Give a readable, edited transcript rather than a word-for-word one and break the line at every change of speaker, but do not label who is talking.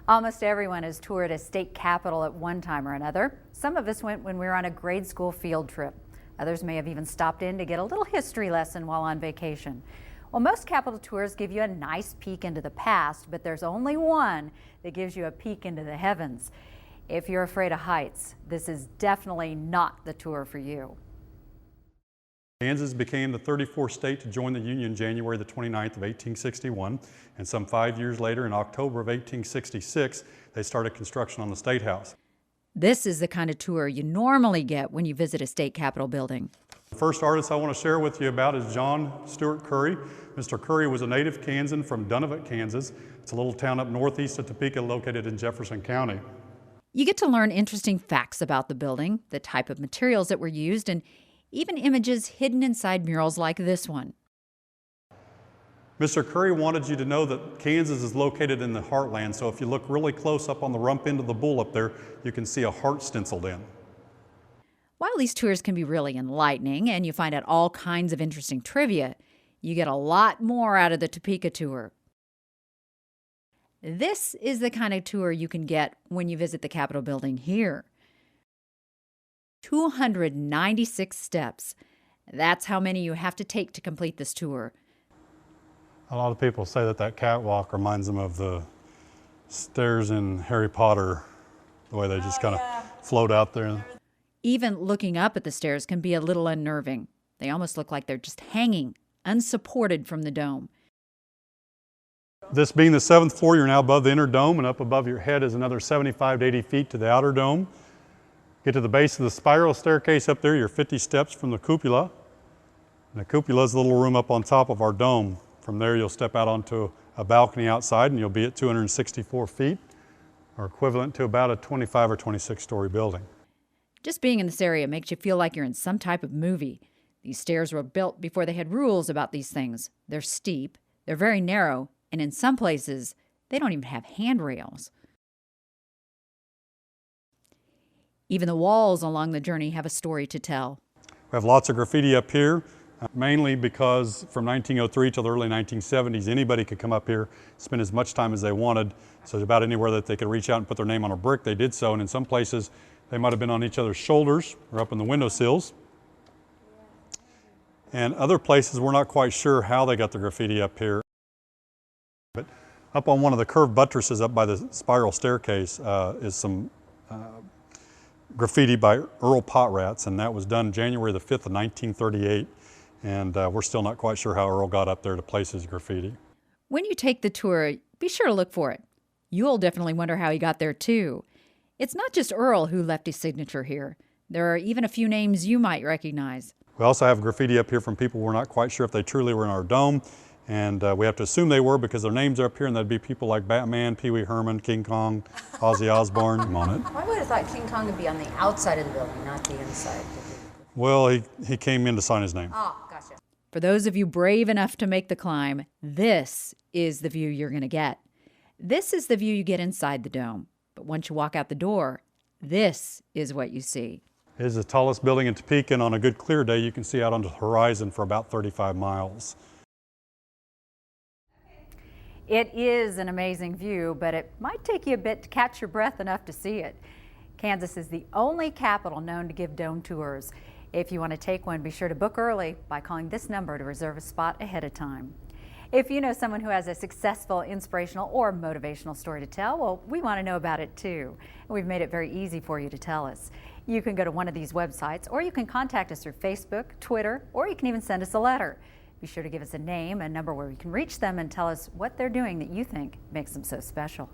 Almost everyone has toured a state capitol at one time or another. Some of us went when we were on a grade school field trip. Others may have even stopped in to get a little history lesson while on vacation. Well, most Capitol tours give you a nice peek into the past, but there's only one that gives you a peek into the heavens. If you're afraid of heights, this is definitely not the tour for you.
Kansas became the 34th state to join the Union January the 29th of 1861, and some 5 years later, in October of 1866, they started construction on the State House.
This is the kind of tour you normally get when you visit a state capitol building.
The first artist I want to share with you about is John Stuart Curry. Mr. Curry was a native Kansan from Dunavut, Kansas. It's a little town up northeast of Topeka located in Jefferson County.
You get to learn interesting facts about the building, the type of materials that were used, and even images hidden inside murals like this one.
Mr. Curry wanted you to know that Kansas is located in the heartland, so if you look really close up on the rump end of the bull up there, you can see a heart stenciled in.
While these tours can be really enlightening and you find out all kinds of interesting trivia, you get a lot more out of the Topeka tour. This is the kind of tour you can get when you visit the Capitol building here. 296 steps. That's how many you have to take to complete this tour.
A lot of people say that that catwalk reminds them of the stairs in Harry Potter, the way they just kind of float out there.
Even looking up at the stairs can be a little unnerving. They almost look like they're just hanging, unsupported from the dome.
This being the 7th floor, you're now above the inner dome, and up above your head is another 75 to 80 feet to the outer dome. Get to the base of the spiral staircase up there, you're 50 steps from the cupola. And the cupola is a little room up on top of our dome. From there, you'll step out onto a balcony outside, and you'll be at 264 feet, or equivalent to about a 25 or 26 story building.
Just being in this area makes you feel like you're in some type of movie. These stairs were built before they had rules about these things. They're steep, they're very narrow, and in some places, they don't even have handrails. Even the walls along the journey have a story to tell.
We have lots of graffiti up here, mainly because from 1903 till the early 1970s, anybody could come up here, spend as much time as they wanted. So about anywhere that they could reach out and put their name on a brick, they did so. And in some places, they might have been on each other's shoulders or up in the windowsills. And other places, we're not quite sure how they got the graffiti up here. But up on one of the curved buttresses up by the spiral staircase is some graffiti by Earl Potrats, and that was done January the 5th of 1938. And we're still not quite sure how Earl got up there to place his graffiti.
When you take the tour, be sure to look for it. You'll definitely wonder how he got there too. It's not just Earl who left his signature here. There are even a few names you might recognize.
We also have graffiti up here from people we're not quite sure if they truly were in our dome. And we have to assume they were because their names are up here, and that'd be people like Batman, Pee Wee Herman, King Kong, Ozzy Osbourne on it.
Why would I thought King Kong would be on the outside of the building, not the inside?
Well, he came in to sign his name.
Oh, gotcha.
For those of you brave enough to make the climb, this is the view you're going to get. This is the view you get inside the dome. But once you walk out the door, this is what you see.
It is the tallest building in Topeka, and on a good clear day, you can see out onto the horizon for about 35 miles.
It is an amazing view, but it might take you a bit to catch your breath enough to see it. Kansas is the only capital known to give dome tours. If you want to take one, be sure to book early by calling this number to reserve a spot ahead of time. If you know someone who has a successful, inspirational, or motivational story to tell, well, we want to know about it too. And we've made it very easy for you to tell us. You can go to one of these websites, or you can contact us through Facebook, Twitter, or you can even send us a letter. Be sure to give us a name, a number where we can reach them, and tell us what they're doing that you think makes them so special.